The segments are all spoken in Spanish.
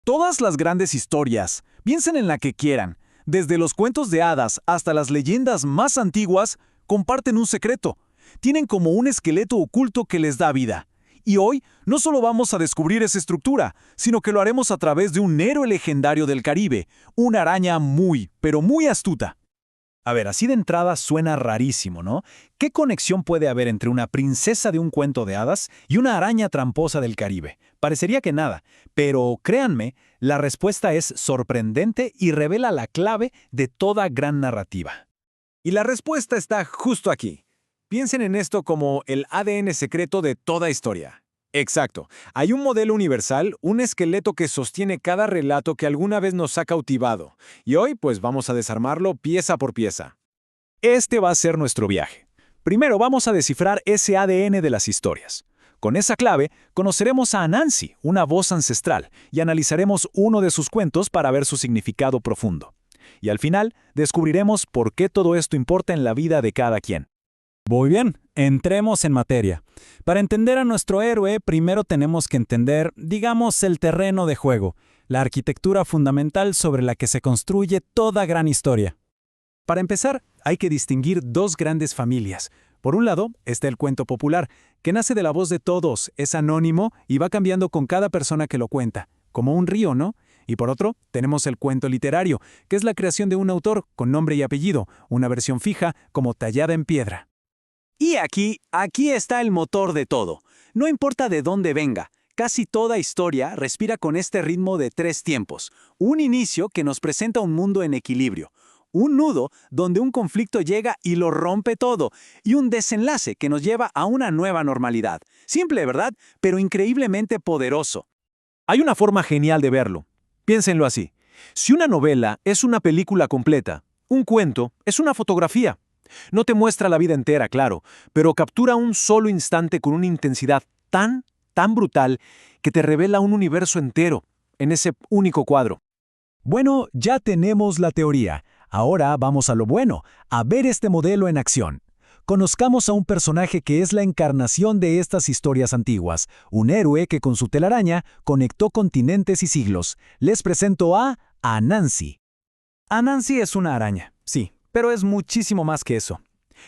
Todas las grandes historias, piensen en la que quieran, desde los cuentos de hadas hasta las leyendas más antiguas, comparten un secreto. Tienen como un esqueleto oculto que les da vida. Y hoy no solo vamos a descubrir esa estructura, sino que lo haremos a través de un héroe legendario del Caribe, una araña muy, pero muy astuta. A ver, así de entrada suena rarísimo, ¿no? ¿Qué conexión puede haber entre una princesa de un cuento de hadas y una araña tramposa del Caribe? Parecería que nada, pero créanme, la respuesta es sorprendente y revela la clave de toda gran narrativa. Y la respuesta está justo aquí. Piensen en esto como el ADN secreto de toda historia. Exacto. Hay un modelo universal, un esqueleto que sostiene cada relato que alguna vez nos ha cautivado. Y hoy, pues vamos a desarmarlo pieza por pieza. Este va a ser nuestro viaje. Primero vamos a descifrar ese ADN de las historias. Con esa clave, conoceremos a Anansi, una voz ancestral, y analizaremos uno de sus cuentos para ver su significado profundo. Y al final, descubriremos por qué todo esto importa en la vida de cada quien. Muy bien, entremos en materia. Para entender a nuestro héroe, primero tenemos que entender, digamos, el terreno de juego, la arquitectura fundamental sobre la que se construye toda gran historia. Para empezar, hay que distinguir dos grandes familias. Por un lado, está el cuento popular, que nace de la voz de todos, es anónimo y va cambiando con cada persona que lo cuenta, como un río, ¿no? Y por otro, tenemos el cuento literario, que es la creación de un autor con nombre y apellido, una versión fija, como tallada en piedra. Y aquí está el motor de todo. No importa de dónde venga, casi toda historia respira con este ritmo de 3 tiempos. Un inicio que nos presenta un mundo en equilibrio. Un nudo donde un conflicto llega y lo rompe todo. Y un desenlace que nos lleva a una nueva normalidad. Simple, ¿verdad? Pero increíblemente poderoso. Hay una forma genial de verlo. Piénsenlo así. Si una novela es una película completa, un cuento es una fotografía. No te muestra la vida entera, claro, pero captura un solo instante con una intensidad tan brutal que te revela un universo entero en ese único cuadro. Bueno, ya tenemos la teoría. Ahora vamos a lo bueno, a ver este modelo en acción. Conozcamos a un personaje que es la encarnación de estas historias antiguas, un héroe que con su telaraña conectó continentes y siglos. Les presento a Anansi. Anansi es una araña, sí, pero es muchísimo más que eso.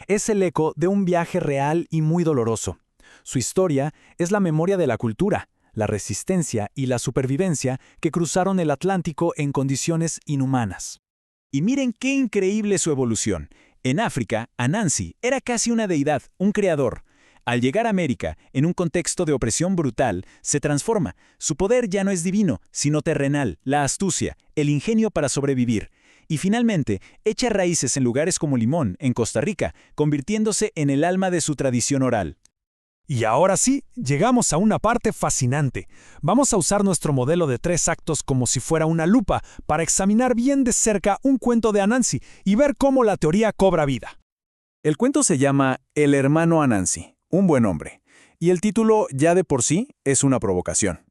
Es el eco de un viaje real y muy doloroso. Su historia es la memoria de la cultura, la resistencia y la supervivencia que cruzaron el Atlántico en condiciones inhumanas. Y miren qué increíble su evolución. En África, Anansi era casi una deidad, un creador. Al llegar a América, en un contexto de opresión brutal, se transforma. Su poder ya no es divino, sino terrenal, la astucia, el ingenio para sobrevivir. Y finalmente, echa raíces en lugares como Limón, en Costa Rica, convirtiéndose en el alma de su tradición oral. Y ahora sí, llegamos a una parte fascinante. Vamos a usar nuestro modelo de 3 actos como si fuera una lupa para examinar bien de cerca un cuento de Anansi y ver cómo la teoría cobra vida. El cuento se llama El hermano Anansi, un buen hombre. Y el título ya de por sí es una provocación.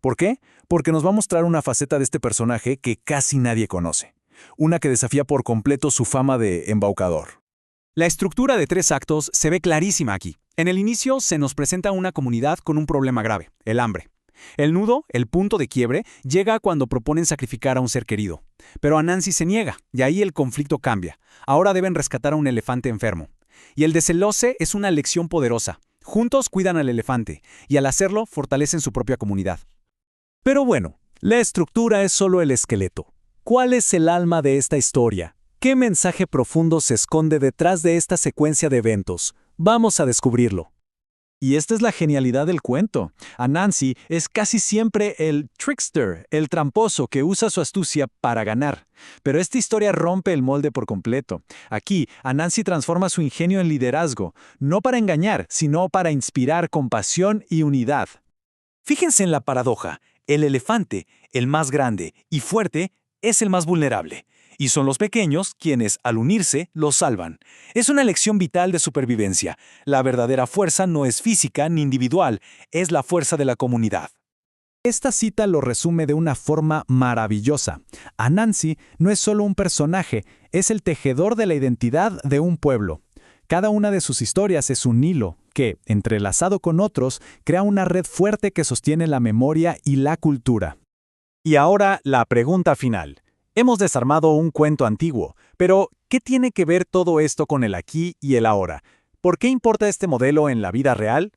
¿Por qué? Porque nos va a mostrar una faceta de este personaje que casi nadie conoce. Una que desafía por completo su fama de embaucador. La estructura de 3 actos se ve clarísima aquí. En el inicio se nos presenta una comunidad con un problema grave, el hambre. El nudo, el punto de quiebre, llega cuando proponen sacrificar a un ser querido. Pero Anansi se niega, y ahí el conflicto cambia. Ahora deben rescatar a un elefante enfermo. Y el desenlace es una lección poderosa. Juntos cuidan al elefante, y al hacerlo fortalecen su propia comunidad. Pero bueno, la estructura es solo el esqueleto. ¿Cuál es el alma de esta historia? ¿Qué mensaje profundo se esconde detrás de esta secuencia de eventos? Vamos a descubrirlo. Y esta es la genialidad del cuento. Anansi es casi siempre el trickster, el tramposo que usa su astucia para ganar. Pero esta historia rompe el molde por completo. Aquí, Anansi transforma su ingenio en liderazgo, no para engañar, sino para inspirar compasión y unidad. Fíjense en la paradoja. El elefante, el más grande y fuerte, es el más vulnerable. Y son los pequeños quienes, al unirse, los salvan. Es una lección vital de supervivencia. La verdadera fuerza no es física ni individual, es la fuerza de la comunidad. Esta cita lo resume de una forma maravillosa. Anansi no es solo un personaje, es el tejedor de la identidad de un pueblo. Cada una de sus historias es un hilo que, entrelazado con otros, crea una red fuerte que sostiene la memoria y la cultura. Y ahora la pregunta final. Hemos desarmado un cuento antiguo, pero ¿qué tiene que ver todo esto con el aquí y el ahora? ¿Por qué importa este modelo en la vida real?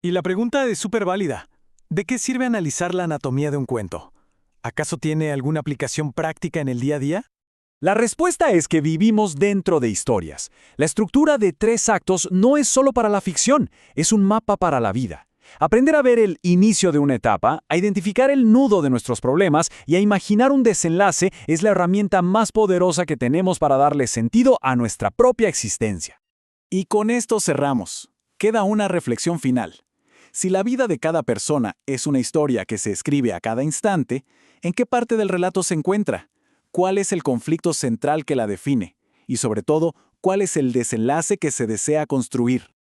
Y la pregunta es súper válida. ¿De qué sirve analizar la anatomía de un cuento? ¿Acaso tiene alguna aplicación práctica en el día a día? La respuesta es que vivimos dentro de historias. La estructura de 3 actos no es solo para la ficción, es un mapa para la vida. Aprender a ver el inicio de una etapa, a identificar el nudo de nuestros problemas y a imaginar un desenlace es la herramienta más poderosa que tenemos para darle sentido a nuestra propia existencia. Y con esto cerramos. Queda una reflexión final. Si la vida de cada persona es una historia que se escribe a cada instante, ¿en qué parte del relato se encuentra? ¿Cuál es el conflicto central que la define? Y sobre todo, ¿cuál es el desenlace que se desea construir?